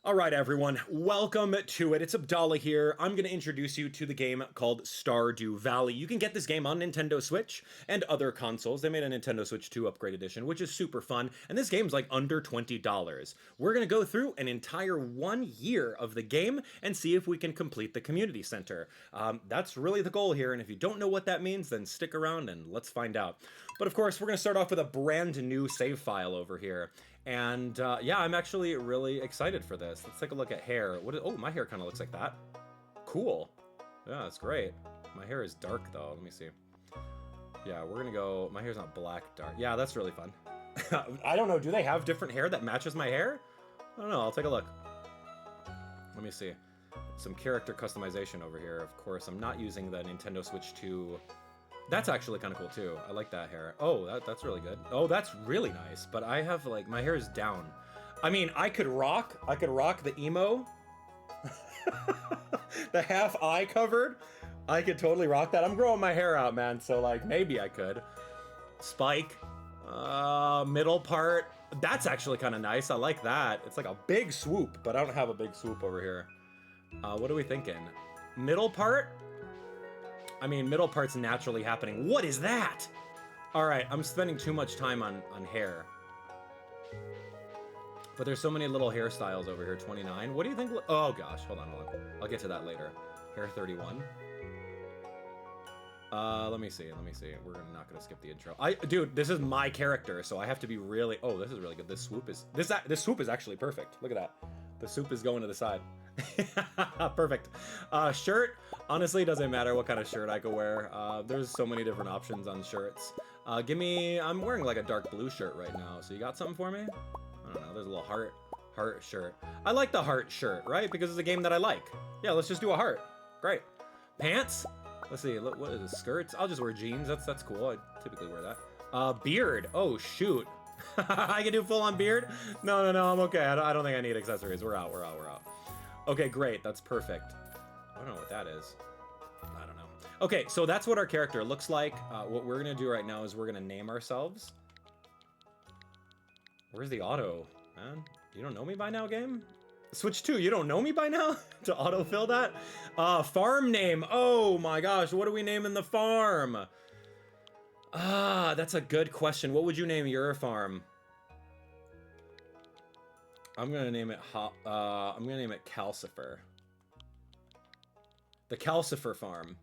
Alright everyone, welcome to it. It's Abdallah here. I'm going to introduce you to the game called Stardew Valley. You can get this game on Nintendo Switch and other consoles. They made a Nintendo Switch 2 Upgrade Edition, which is super fun, and this game's like under $20. We're going to go through an entire 1 year of the game and see if we can complete the community center. That's really the goal here, and if you don't know what that means, then stick around and let's find out. But of course, we're going to start off with a brand new save file over here. And yeah, I'm actually really excited for this. Let's take a look at hair. Oh, my hair kind of looks like that. Cool. Yeah, that's great. My hair is dark though. Let me see. Yeah, we're gonna go. My hair's not black, dark. Yeah, that's really fun. I don't know. Do they have different hair that matches my hair? I don't know. I'll take a look. Let me see. Some character customization over here. Of course, I'm not using the Nintendo Switch 2. That's actually kind of cool too. I like that hair. Oh, that's really good. Oh, that's really nice. But I have like my hair is down. I mean, I could rock the emo, the half eye covered. I could totally rock that. I'm growing my hair out, man. So like maybe I could. Spike, middle part. That's actually kind of nice. I like that. It's like a big swoop, but I don't have a big swoop over here. What are we thinking? Middle part? I mean, middle part's naturally happening. What is that? All right, I'm spending too much time on hair. But there's so many little hairstyles over here. 29. What do you think? Oh gosh, hold on. I'll get to that later. Hair 31. Let me see. We're not gonna skip the intro. Dude, this is my character, so I have to be really. Oh, this is really good. This swoop is actually perfect. Look at that. The swoop is going to the side. Perfect. Shirt, honestly, doesn't matter what kind of shirt I could wear. There's so many different options on shirts. I'm wearing like a dark blue shirt right now, so you got something for me? I don't know, there's a little heart shirt. I like the heart shirt, right? Because it's a game that I like. Yeah, let's just do a heart. Great. Pants? Let's see, what is it, skirts? I'll just wear jeans, that's cool, I typically wear that. Beard, oh shoot. I can do full on beard? No, I'm okay, I don't think I need accessories. We're out. Okay, great. That's perfect. I don't know what that is. I don't know. Okay, so that's what our character looks like. What we're going to do right now is we're going to name ourselves. Where's the auto, man? You don't know me by now, game? Switch 2, you don't know me by now? To autofill that? Farm name. Oh my gosh, what are we naming the farm? That's a good question. What would you name your farm? I'm gonna name it Calcifer. The Calcifer Farm.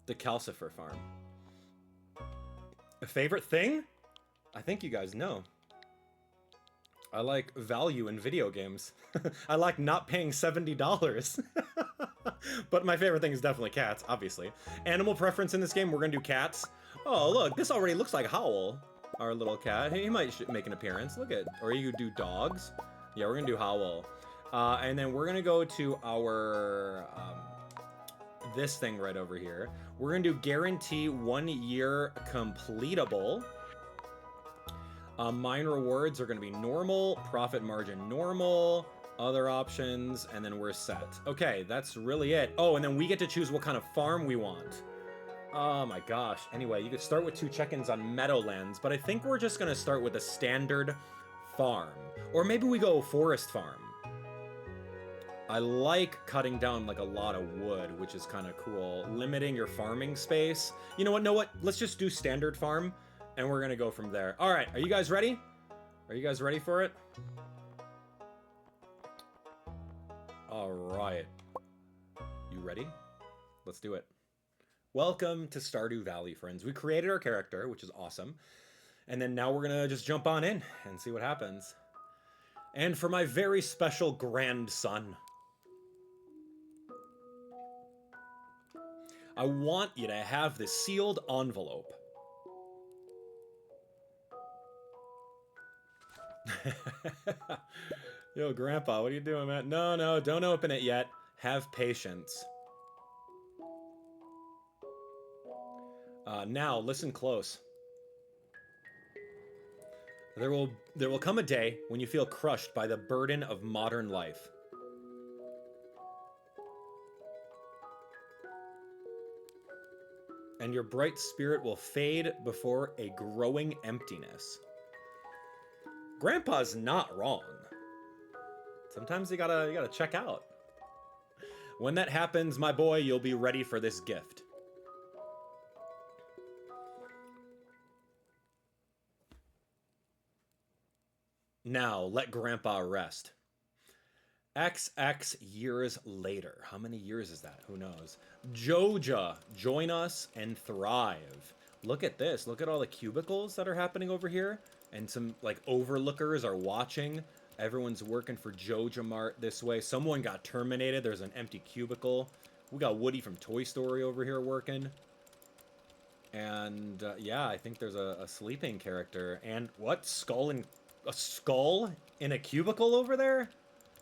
The Calcifer Farm. A favorite thing? I think you guys know. I like value in video games. I like not paying $70. But my favorite thing is definitely cats, obviously. Animal preference in this game, we're gonna do cats. Oh, look, this already looks like Howl, our little cat. He might make an appearance. Look at, or you could do dogs. Yeah, we're gonna do Howl. And then we're gonna go to our, this thing right over here. We're gonna do guarantee 1 year completable. Mine rewards are gonna be normal, profit margin normal, other options, and then we're set. Okay, that's really it. Oh, and then we get to choose what kind of farm we want. Oh my gosh. Anyway, you could start with 2 check-ins on Meadowlands, but I think we're just gonna start with a standard farm. Or maybe we go forest farm. I like cutting down like a lot of wood, which is kind of cool. Limiting your farming space. You know what? Let's just do standard farm, and we're gonna go from there. All right, are you guys ready? Are you guys ready for it? All right. You ready? Let's do it. Welcome to Stardew Valley, friends. We created our character, which is awesome. And then now we're gonna just jump on in and see what happens. And for my very special grandson, I want you to have this sealed envelope. Yo, Grandpa, what are you doing, man? No, don't open it yet. Have patience. Now, listen close. There will come a day when you feel crushed by the burden of modern life. And your bright spirit will fade before a growing emptiness. Grandpa's not wrong. Sometimes you gotta check out. When that happens, my boy, you'll be ready for this gift. Now, let Grandpa rest. XX years later. How many years is that? Who knows? Joja, join us and thrive. Look at this. Look at all the cubicles that are happening over here. And some, like, overlookers are watching. Everyone's working for Joja Mart this way. Someone got terminated. There's an empty cubicle. We got Woody from Toy Story over here working. And, yeah, I think there's a sleeping character. And what? A skull in a cubicle over there?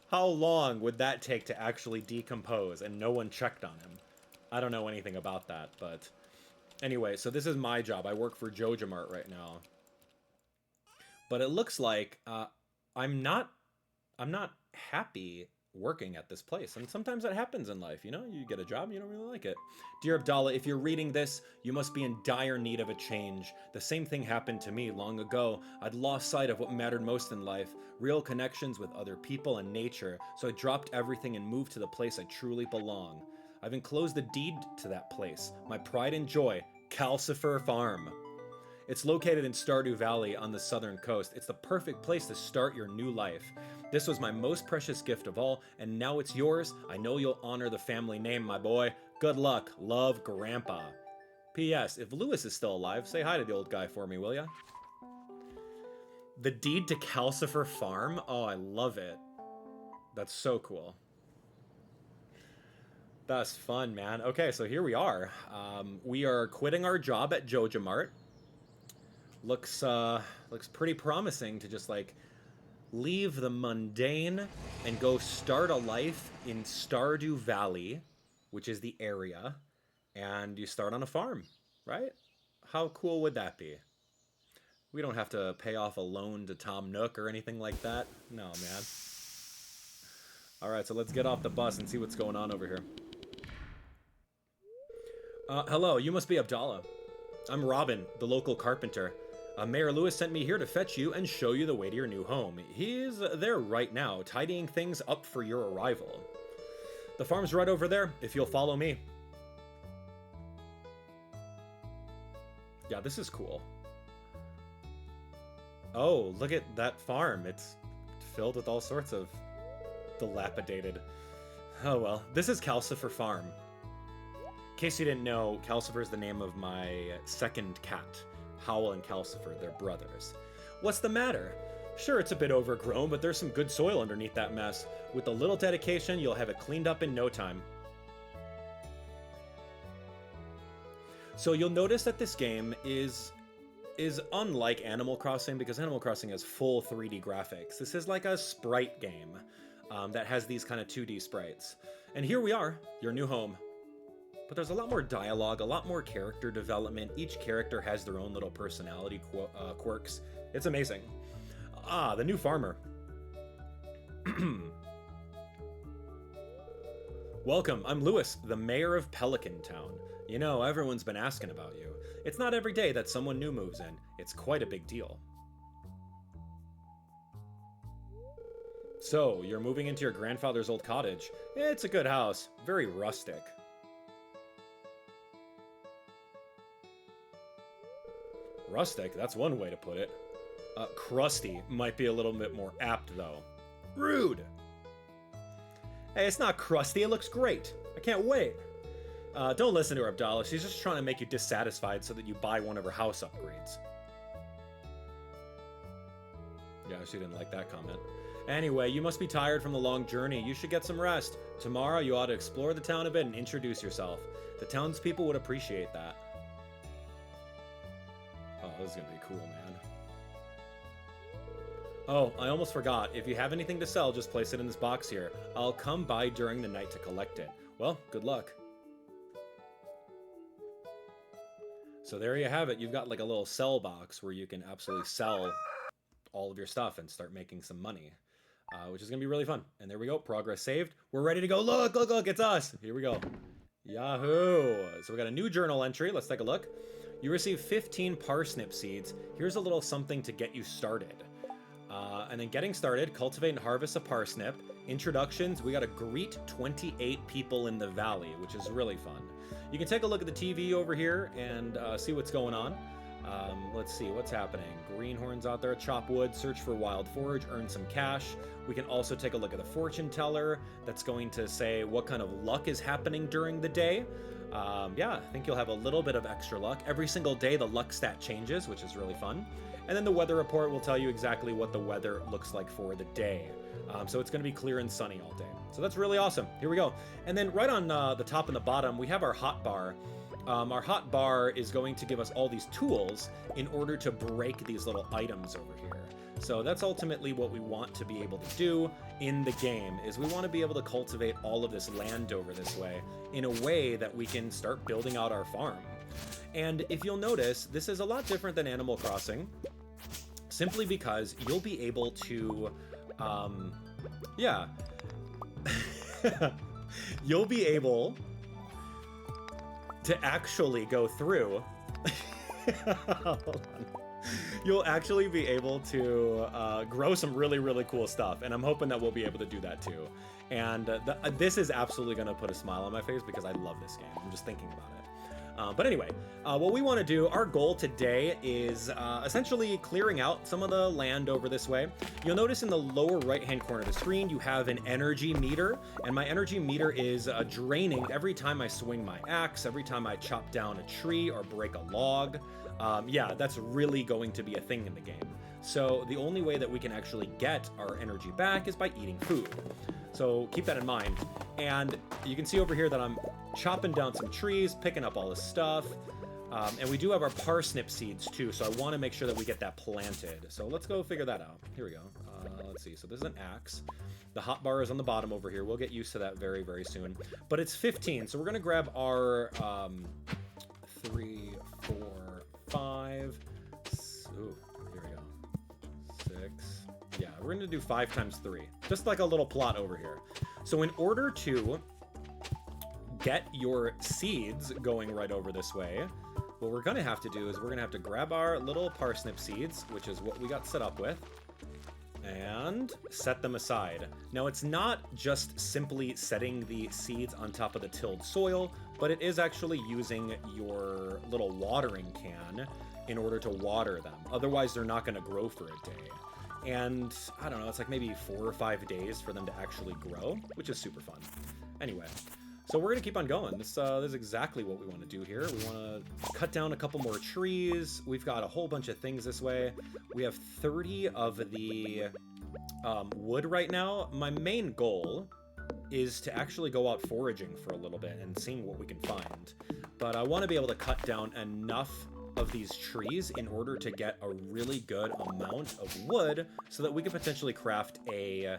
How long would that take to actually decompose? And no one checked on him. I don't know anything about that, but... Anyway, so this is my job. I work for Joja Mart right now. But it looks like I'm not happy working at this place. And sometimes that happens in life, you know? You get a job, you don't really like it. Dear Abdallah, if you're reading this, you must be in dire need of a change. The same thing happened to me long ago. I'd lost sight of what mattered most in life, real connections with other people and nature, so I dropped everything and moved to the place I truly belong. I've enclosed the deed to that place, my pride and joy, Calcifer Farm. It's located in Stardew Valley on the southern coast. It's the perfect place to start your new life. This was my most precious gift of all, and now it's yours. I know you'll honor the family name, my boy. Good luck. Love, Grandpa. P.S. If Lewis is still alive, say hi to the old guy for me, will ya? The deed to Calcifer Farm? Oh, I love it. That's so cool. That's fun, man. Okay, so here we are. We are quitting our job at Joja Mart. Looks pretty promising to just, like, leave the mundane and go start a life in Stardew Valley, which is the area, and you start on a farm, right? How cool would that be? We don't have to pay off a loan to Tom Nook or anything like that. No, man. Alright, so let's get off the bus and see what's going on over here. Hello, you must be Abdallah. I'm Robin, the local carpenter. Mayor Lewis sent me here to fetch you and show you the way to your new home. He's there right now, tidying things up for your arrival. The farm's right over there, if you'll follow me. Yeah, this is cool. Oh, look at that farm. It's filled with all sorts of dilapidated... Oh well, this is Calcifer Farm. In case you didn't know, Calcifer is the name of my second cat. Howl and Calcifer, they're brothers. What's the matter? Sure, it's a bit overgrown, but there's some good soil underneath that mess. With a little dedication, you'll have it cleaned up in no time. So you'll notice that this game is unlike Animal Crossing, because Animal Crossing has full 3D graphics. This is like a sprite game that has these kind of 2D sprites. And here we are, your new home. But there's a lot more dialogue, a lot more character development. Each character has their own little personality quirks. It's amazing. Ah, the new farmer. Welcome, I'm Lewis, the mayor of Pelican Town. You know, everyone's been asking about you. It's not every day that someone new moves in. It's quite a big deal. So, you're moving into your grandfather's old cottage. It's a good house, very rustic. Rustic, that's one way to put it. Crusty might be a little bit more apt, though. Rude! Hey, it's not crusty, it looks great. I can't wait. Don't listen to her, Abdallah. She's just trying to make you dissatisfied so that you buy one of her house upgrades. Yeah, she didn't like that comment. Anyway, you must be tired from the long journey. You should get some rest. Tomorrow, you ought to explore the town a bit and introduce yourself. The townspeople would appreciate that. Oh, this is gonna be cool, man. Oh, I almost forgot. If you have anything to sell, just place it in this box here. I'll come by during the night to collect it. Well, good luck. So there you have it. You've got like a little sell box where you can absolutely sell all of your stuff and start making some money, which is gonna be really fun. And there we go. Progress saved. We're ready to go. Look, look, look. It's us. Here we go. Yahoo! So we got a new journal entry. Let's take a look. You receive 15 parsnip seeds. Here's a little something to get you started. And then getting started, cultivate and harvest a parsnip. Introductions, we got to greet 28 people in the valley, which is really fun. You can take a look at the TV over here and see what's going on. Let's see what's happening. Greenhorns out there, chop wood, search for wild forage, earn some cash. We can also take a look at the fortune teller. That's going to say what kind of luck is happening during the day. Yeah, I think you'll have a little bit of extra luck. Every single day the luck stat changes, which is really fun. And then the weather report will tell you exactly what the weather looks like for the day. So it's going to be clear and sunny all day. So that's really awesome. Here we go. And then right on the top and the bottom, we have our hot bar. Our hot bar is going to give us all these tools in order to break these little items over here. So that's ultimately what we want to be able to do in the game, is we want to be able to cultivate all of this land over this way in a way that we can start building out our farm. And if you'll notice, this is a lot different than Animal Crossing, simply because you'll be able to, yeah, you'll be able to actually go through. Hold on. You'll actually be able to grow some really, really cool stuff, and I'm hoping that we'll be able to do that too. And this is absolutely going to put a smile on my face because I love this game. I'm just thinking about it. But anyway, what we want to do, our goal today is essentially clearing out some of the land over this way. You'll notice in the lower right-hand corner of the screen, you have an energy meter, and my energy meter is draining every time I swing my axe, every time I chop down a tree or break a log. Yeah, that's really going to be a thing in the game. So the only way that we can actually get our energy back is by eating food. So keep that in mind. And you can see over here that I'm chopping down some trees, picking up all this stuff. And we do have our parsnip seeds too, so I want to make sure that we get that planted. So let's go figure that out. Here we go. Let's see. So this is an axe. The hot bar is on the bottom over here. We'll get used to that very, very soon. But it's 15, so we're going to grab our 3, 4, 5. Ooh, here we go. 6. Yeah, we're going to do 5 times 3. Just like a little plot over here. So in order to get your seeds going right over this way, what we're going to have to do is we're going to have to grab our little parsnip seeds, which is what we got set up with, and set them aside. Now, it's not just simply setting the seeds on top of the tilled soil, but it is actually using your little watering can in order to water them. Otherwise, they're not going to grow for a day. And I don't know, it's like maybe 4 or 5 days for them to actually grow, which is super fun. Anyway, so we're going to keep on going. This is exactly what we want to do here. We want to cut down a couple more trees. We've got a whole bunch of things this way. We have 30 of the wood right now. My main goal is to actually go out foraging for a little bit and seeing what we can find. But I want to be able to cut down enough of these trees in order to get a really good amount of wood so that we could potentially craft a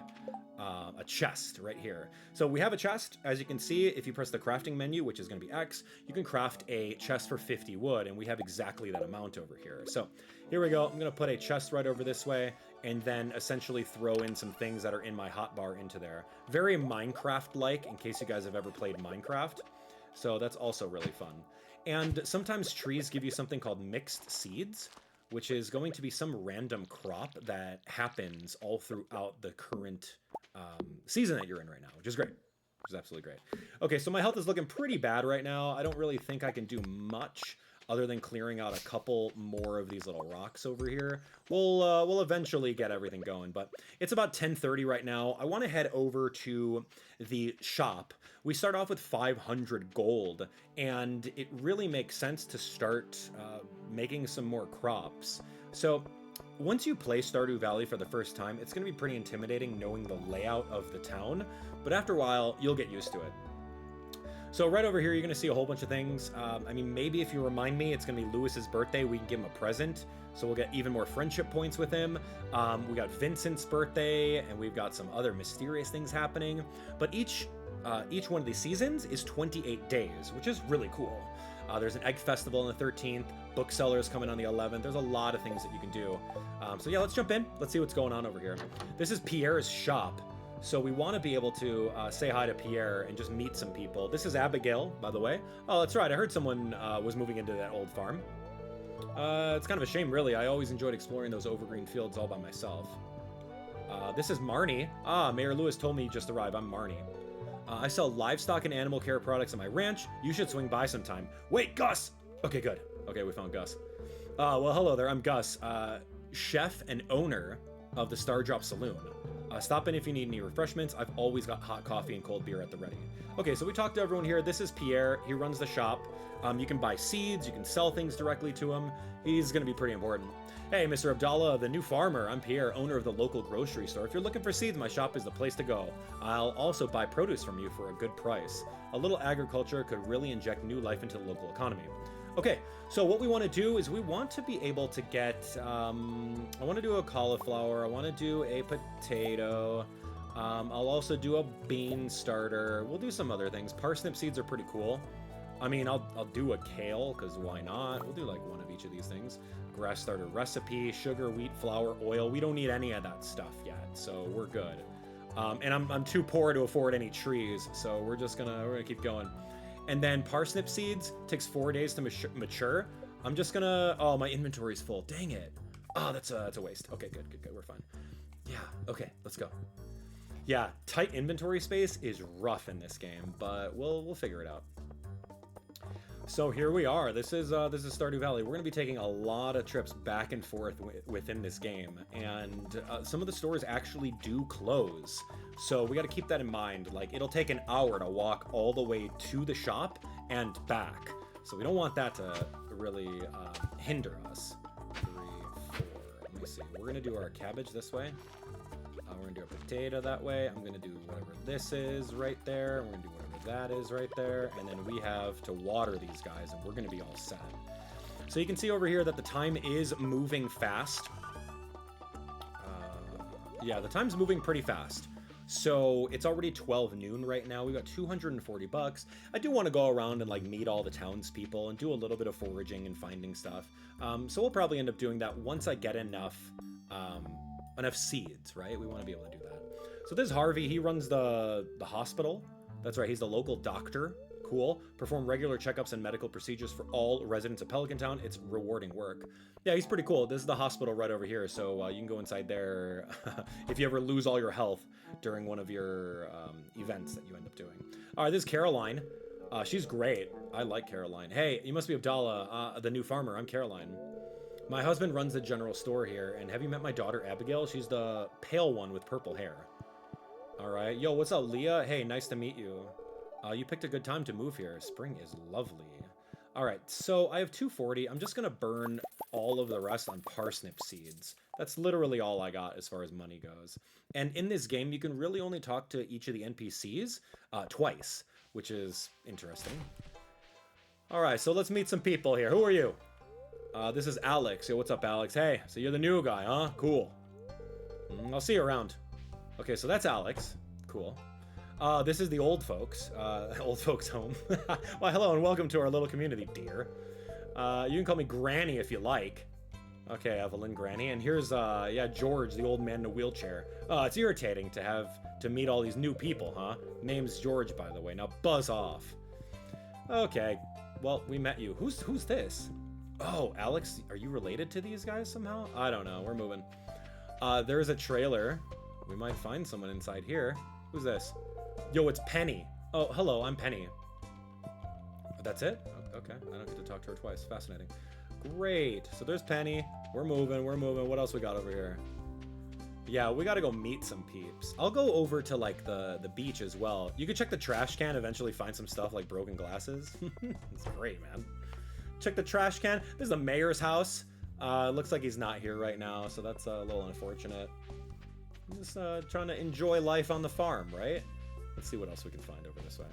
chest right here. So we have a chest. As you can see, if you press the crafting menu, which is going to be X, you can craft a chest for 50 wood, and we have exactly that amount over here. So here we go. I'm going to put a chest right over this way and then essentially throw in some things that are in my hotbar into there. Very Minecraft-like, in case you guys have ever played Minecraft. So that's also really fun. And sometimes trees give you something called mixed seeds, which is going to be some random crop that happens all throughout the current season that you're in right now, which is great. Which is absolutely great. Okay, so my health is looking pretty bad right now. I don't really think I can do much other than clearing out a couple more of these little rocks over here. We'll eventually get everything going, but it's about 10:30 right now. I want to head over to the shop. We start off with 500 gold, and it really makes sense to start making some more crops. So once you play Stardew Valley for the first time, it's going to be pretty intimidating knowing the layout of the town, but after a while, you'll get used to it. So right over here, you're going to see a whole bunch of things. I mean, maybe if you remind me, it's going to be Lewis's birthday, we can give him a present. So we'll get even more friendship points with him. We got Vincent's birthday, and we've got some other mysterious things happening. But each one of these seasons is 28 days, which is really cool. There's an egg festival on the 13th. Booksellers coming on the 11th. There's a lot of things that you can do. So yeah, let's jump in. Let's see what's going on over here. This is Pierre's shop. So we want to be able to say hi to Pierre and just meet some people. This is Abigail, by the way. Oh, that's right. I heard someone was moving into that old farm. It's kind of a shame, really. I always enjoyed exploring those overgreen fields all by myself. This is Marnie. Ah, Mayor Lewis told me you just arrived. I'm Marnie. I sell livestock and animal care products at my ranch. You should swing by sometime. Wait, Gus! Okay, good. Okay, we found Gus. Well, hello there. I'm Gus, chef and owner of the Stardrop Saloon. Stop in if you need any refreshments. I've always got hot coffee and cold beer at the ready. Okay, so we talked to everyone here. This is Pierre. He runs the shop. You can buy seeds. You can sell things directly to him. He's going to be pretty important. Hey, Mr. Abdallah, the new farmer. I'm Pierre, owner of the local grocery store. If you're looking for seeds, my shop is the place to go. I'll also buy produce from you for a good price. A little agriculture could really inject new life into the local economy. Okay, so what we want to do is we want to be able to get, I want to do a cauliflower, I want to do a potato, I'll also do a bean starter, we'll do some other things. Parsnip seeds are pretty cool. I mean, I'll do a kale, because why not? We'll do like one of each of these things. Grass starter recipe, sugar, wheat, flour, oil. We don't need any of that stuff yet, so we're good. And I'm too poor to afford any trees, so we're gonna keep going. And then parsnip seeds takes 4 days to mature. I'm just gonna, oh, my inventory's full. Dang it. Oh, that's a waste. Okay, good. We're fine. Yeah, okay, let's go. Yeah, tight inventory space is rough in this game, but we'll figure it out. So here we are. This is Stardew Valley. We're gonna be taking a lot of trips back and forth within this game, and some of the stores actually do close. So we got to keep that in mind. Like, it'll take an hour to walk all the way to the shop and back. So we don't want that to really hinder us. 3, 4. Let me see. We're gonna do our cabbage this way. We're gonna do a potato that way. I'm gonna do whatever this is right there. We're gonna do whatever that is right there. And then we have to water these guys, and we're gonna be all set. So you can see over here that the time is moving fast. Yeah, the time's moving pretty fast. So it's already 12 noon right now. We got 240 bucks. I do want to go around and like meet all the townspeople and do a little bit of foraging and finding stuff. So we'll probably end up doing that once I get enough seeds, right? We want to be able to do that. So this is Harvey. He runs the hospital. That's right. He's the local doctor. Cool. Perform regular checkups and medical procedures for all residents of Pelican Town. It's rewarding work. Yeah, he's pretty cool. This is the hospital right over here, so you can go inside there if you ever lose all your health during one of your events that you end up doing. All right, this is Caroline. She's great. I like Caroline. Hey, you must be Abdallah, the new farmer. I'm Caroline. My husband runs the general store here, and have you met my daughter Abigail? She's the pale one with purple hair. All right. Yo, what's up, Leah? Hey, nice to meet you. You picked a good time to move here. Spring is lovely. All right, so I have 240. I'm just going to burn all of the rest on parsnip seeds. That's literally all I got as far as money goes. And in this game, you can really only talk to each of the NPCs twice, which is interesting. All right, so let's meet some people here. Who are you? This is Alex. Yo, what's up, Alex? Hey, so you're the new guy, huh? Cool. I'll see you around. Okay, so that's Alex. Cool. This is the old folks home. Well, hello and welcome to our little community, dear. You can call me Granny if you like. Okay, Evelyn, Granny. And here's, yeah, George, the old man in a wheelchair. It's irritating to meet all these new people, huh? Name's George, by the way. Now buzz off. Okay, well, we met you. Who's this? Oh, Alex, are you related to these guys somehow? I don't know, we're moving. There's a trailer. We might find someone inside here. Who's this? Yo, it's Penny. Oh, hello, I'm Penny. That's it? Okay, I don't get to talk to her twice. Fascinating. Great. So there's Penny. We're moving. What else we got over here? Yeah, we gotta go meet some peeps. I'll go over to, like, the beach as well. You could check the trash can, eventually find some stuff like broken glasses. It's great, man. Check the trash can. This is the mayor's house. Looks like he's not here right now, so that's a little unfortunate. I'm just trying to enjoy life on the farm, right? Let's see what else we can find over this way.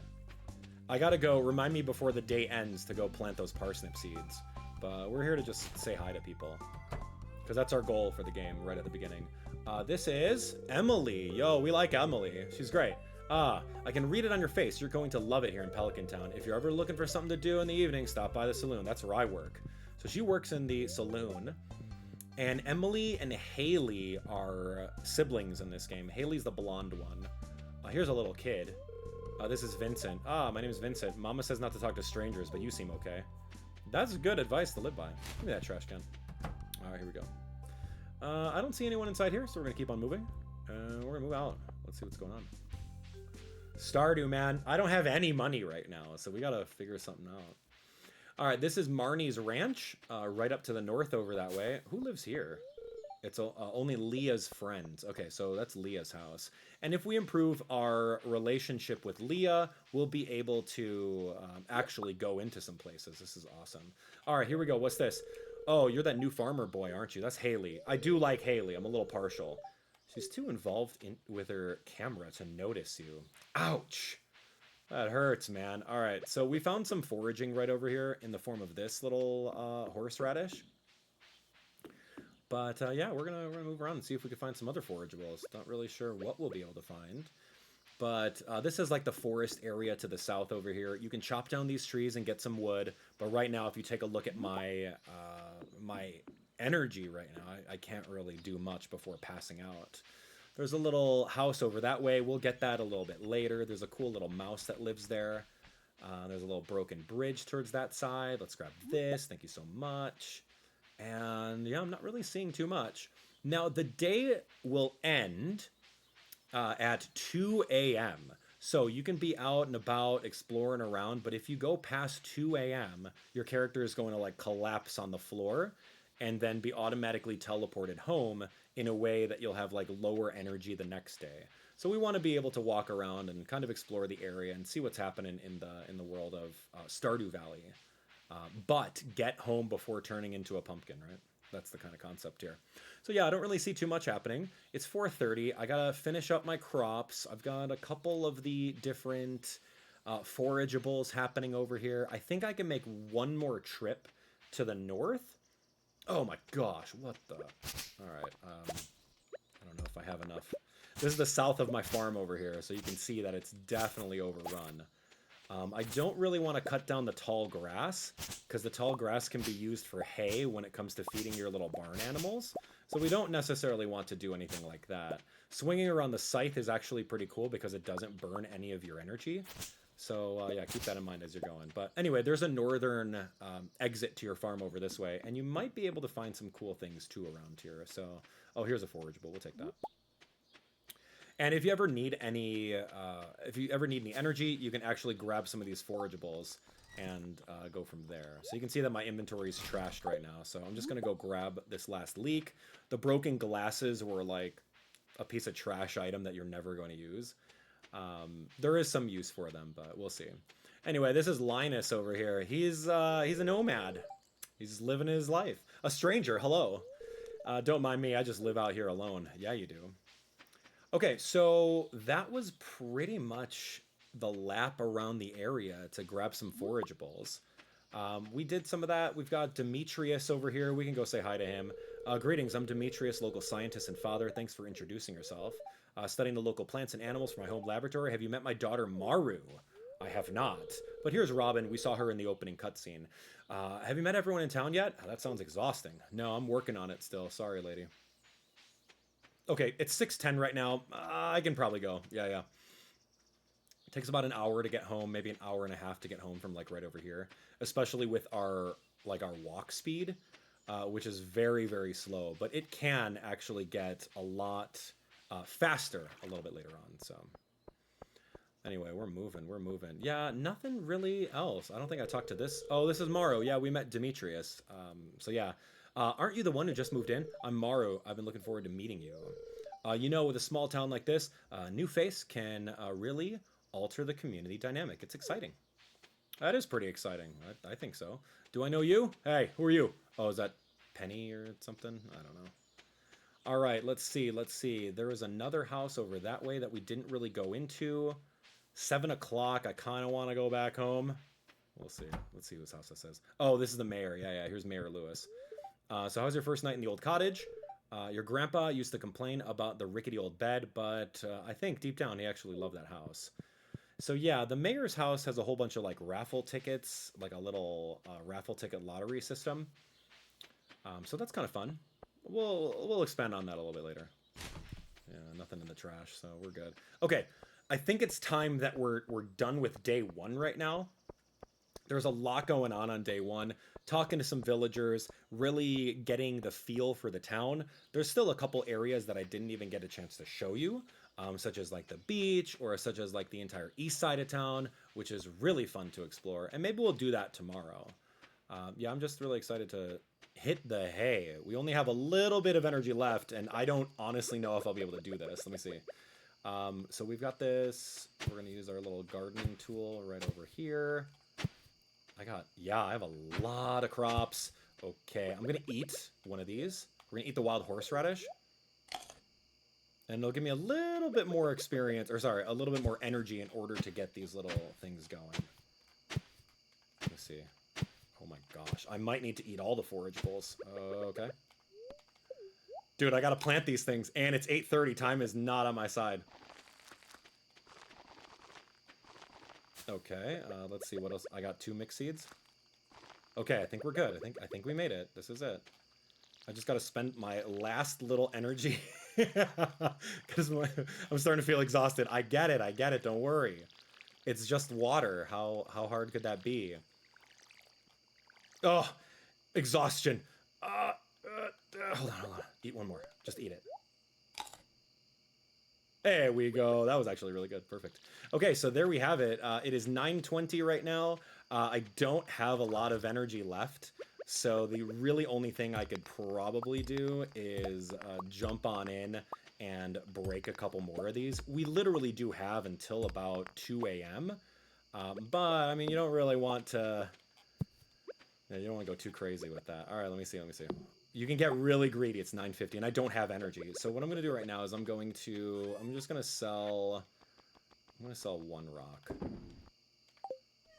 I gotta go. Remind me before the day ends to go plant those parsnip seeds. But we're here to just say hi to people, because that's our goal for the game right at the beginning. This is Emily. Yo, we like Emily. She's great. I can read it on your face. You're going to love it here in Pelican Town. If you're ever looking for something to do in the evening, stop by the saloon. That's where I work. So she works in the saloon. And Emily and Haley are siblings in this game. Haley's the blonde one. Here's a little kid. This is Vincent. My name is Vincent. Mama says not to talk to strangers, but you seem okay. That's good advice to live by. Give me that trash can. All right, here we go. I don't see anyone inside here, so we're going to keep on moving. move out. Let's see what's going on. Stardew, man. I don't have any money right now, so we gotta figure something out. All right, this is Marnie's ranch, right up to the north over that way. Who lives here? It's only Leah's friends. Okay, so that's Leah's house. And if we improve our relationship with Leah, we'll be able to actually go into some places. This is awesome. All right, here we go. What's this? Oh, you're that new farmer boy, aren't you? That's Haley. I do like Haley. I'm a little partial. She's too involved with her camera to notice you. Ouch. That hurts, man. All right, so we found some foraging right over here in the form of this little horseradish. But yeah, we're gonna move around and see if we can find some other forageables. Not really sure what we'll be able to find. But this is like the forest area to the south over here. You can chop down these trees and get some wood. But right now, if you take a look at my my energy right now, I can't really do much before passing out. There's a little house over that way. We'll get that a little bit later. There's a cool little mouse that lives there. There's a little broken bridge towards that side. Let's grab this. Thank you so much. And yeah, I'm not really seeing too much. Now, the day will end at 2 a.m. So you can be out and about exploring around, but if you go past 2 a.m., your character is going to like collapse on the floor and then be automatically teleported home in a way that you'll have like lower energy the next day. So we want to be able to walk around and kind of explore the area and see what's happening in the world of Stardew Valley. But get home before turning into a pumpkin, right? That's the kind of concept here. So yeah, I don't really see too much happening. It's 4:30. I gotta finish up my crops. I've got a couple of the different forageables happening over here. I think I can make one more trip to the north. Oh my gosh, what the... All right, I don't know if I have enough. This is the south of my farm over here, so you can see that it's definitely overrun. I don't really want to cut down the tall grass, because the tall grass can be used for hay when it comes to feeding your little barn animals. So we don't necessarily want to do anything like that. Swinging around the scythe is actually pretty cool because it doesn't burn any of your energy. So yeah, keep that in mind as you're going. But anyway, there's a northern exit to your farm over this way, and you might be able to find some cool things too around here. So, oh, here's a forageable. We'll take that. And if you ever need any, energy, you can actually grab some of these forageables and go from there. So you can see that my inventory is trashed right now. So I'm just gonna go grab this last leek. The broken glasses were like a piece of trash item that you're never going to use. There is some use for them, but we'll see. Anyway, this is Linus over here. He's a nomad. He's living his life. A stranger. Hello. Don't mind me. I just live out here alone. Yeah, you do. Okay, so that was pretty much the lap around the area to grab some forageables. We did some of that. We've got Demetrius over here. We can go say hi to him. Greetings, I'm Demetrius, local scientist and father. Thanks for introducing yourself. Studying the local plants and animals for my home laboratory. Have you met my daughter, Maru? I have not. But here's Robin. We saw her in the opening cutscene. Have you met everyone in town yet? Oh, that sounds exhausting. No, I'm working on it still. Sorry, lady. Okay, it's 6:10 right now. I can probably go. Yeah. It takes about an hour to get home, maybe an hour and a half to get home from like right over here, especially with our walk speed, which is very, very slow. But it can actually get a lot faster a little bit later on. So anyway, we're moving. Yeah, nothing really else. I don't think I talked to this. Oh, this is Maru. Yeah, we met Demetrius. So yeah. Aren't you the one who just moved in? I'm Maru. I've been looking forward to meeting you. You know, with a small town like this, a new face can really alter the community dynamic. It's exciting. That is pretty exciting. I think so. Do I know you? Hey, who are you? Oh, is that Penny or something? I don't know. All right, let's see. There is another house over that way that we didn't really go into. 7 o'clock. I kind of want to go back home. We'll see. Let's see whose house this is. Oh, this is the mayor. Yeah. Here's Mayor Lewis. So how's your first night in the old cottage? Your grandpa used to complain about the rickety old bed, but I think deep down he actually loved that house. So yeah, the mayor's house has a whole bunch of like raffle tickets, like a little raffle ticket lottery system. So that's kind of fun. We'll expand on that a little bit later. Yeah, nothing in the trash, so we're good. Okay, I think it's time that we're done with day 1 right now. There's a lot going on day one. Talking to some villagers, really getting the feel for the town. There's still a couple areas that I didn't even get a chance to show you, such as like the beach or such as like the entire east side of town, which is really fun to explore. And maybe we'll do that tomorrow. Yeah, I'm just really excited to hit the hay. We only have a little bit of energy left, and I don't honestly know if I'll be able to do this. Let me see. So we've got this. We're going to use our little gardening tool right over here. I have a lot of crops. Okay, I'm gonna eat one of these. We're gonna eat the wild horseradish. And it'll give me a little bit more experience, or sorry, a little bit more energy in order to get these little things going. Let's see. Oh my gosh, I might need to eat all the forageables. Okay. Dude, I gotta plant these things, and it's 8:30. Time is not on my side. Okay, let's see what else. I got 2 mixed seeds. Okay, I think we're good. I think we made it. This is it. I just got to spend my last little energy because I'm starting to feel exhausted. I get it. Don't worry. It's just water. How hard could that be? Oh, exhaustion. Hold on. Eat one more. Just eat it. There we go. That was actually really good. Perfect. Okay, so there we have it. It is 9:20 right now. I don't have a lot of energy left, so the really only thing I could probably do is jump on in and break a couple more of these. We literally do have until about 2 a.m., but, I mean, you don't really want to... Yeah, you don't want to go too crazy with that. All right, let me see. You can get really greedy. It's 9:50, and I don't have energy. So what I'm going to do right now is I'm just going to sell... I'm going to sell 1 rock.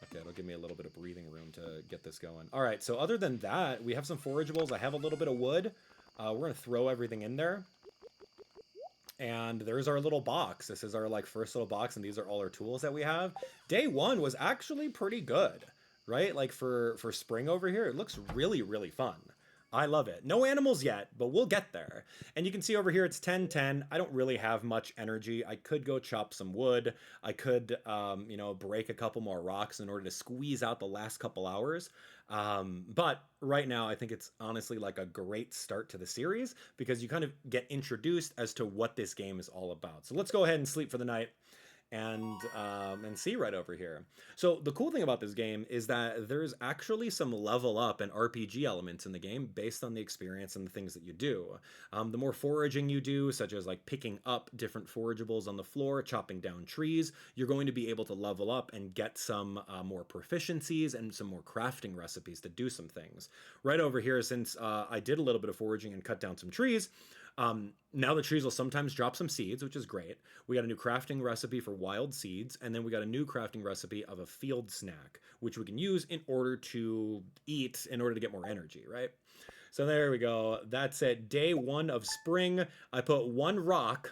Okay, it'll give me a little bit of breathing room to get this going. All right, so other than that, we have some forageables. I have a little bit of wood. We're going to throw everything in there. And there's our little box. This is our, like, first little box, and these are all our tools that we have. Day 1 was actually pretty good, right? Like, for spring over here, it looks really, really fun. I love it. No animals yet, but we'll get there. And you can see over here it's 10:10. I don't really have much energy. I could go chop some wood. I could, break a couple more rocks in order to squeeze out the last couple hours. But right now, I think it's honestly like a great start to the series because you kind of get introduced as to what this game is all about. So let's go ahead and sleep for the night. And see right over here. So the cool thing about this game is that there's actually some level up and RPG elements in the game based on the experience and the things that you do. The more foraging you do, such as like picking up different forageables on the floor, chopping down trees, you're going to be able to level up and get some more proficiencies and some more crafting recipes to do some things. Right over here, since I did a little bit of foraging and cut down some trees, now the trees will sometimes drop some seeds, which is great. We got a new crafting recipe for wild seeds, and then we got a new crafting recipe of a field snack, which we can use in order to eat, in order to get more energy, right? So there we go. That's it. Day 1 of spring. I put 1 rock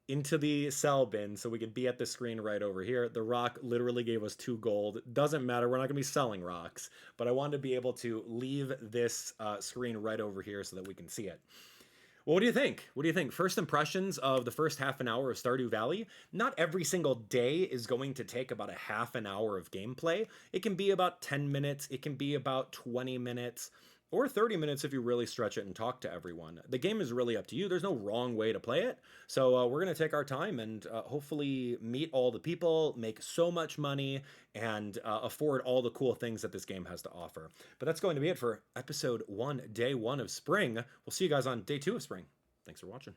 into the sell bin so we could be at the screen right over here. The rock literally gave us 2 gold. Doesn't matter. We're not going to be selling rocks, but I wanted to be able to leave this screen right over here so that we can see it. Well, what do you think? What do you think? First impressions of the first half an hour of Stardew Valley. Not every single day is going to take about a half an hour of gameplay. It can be about 10 minutes. It can be about 20 minutes. Or 30 minutes if you really stretch it and talk to everyone. The game is really up to you. There's no wrong way to play it. So we're going to take our time and hopefully meet all the people, make so much money, and afford all the cool things that this game has to offer. But that's going to be it for episode 1, day 1 of spring. We'll see you guys on day 2 of spring. Thanks for watching.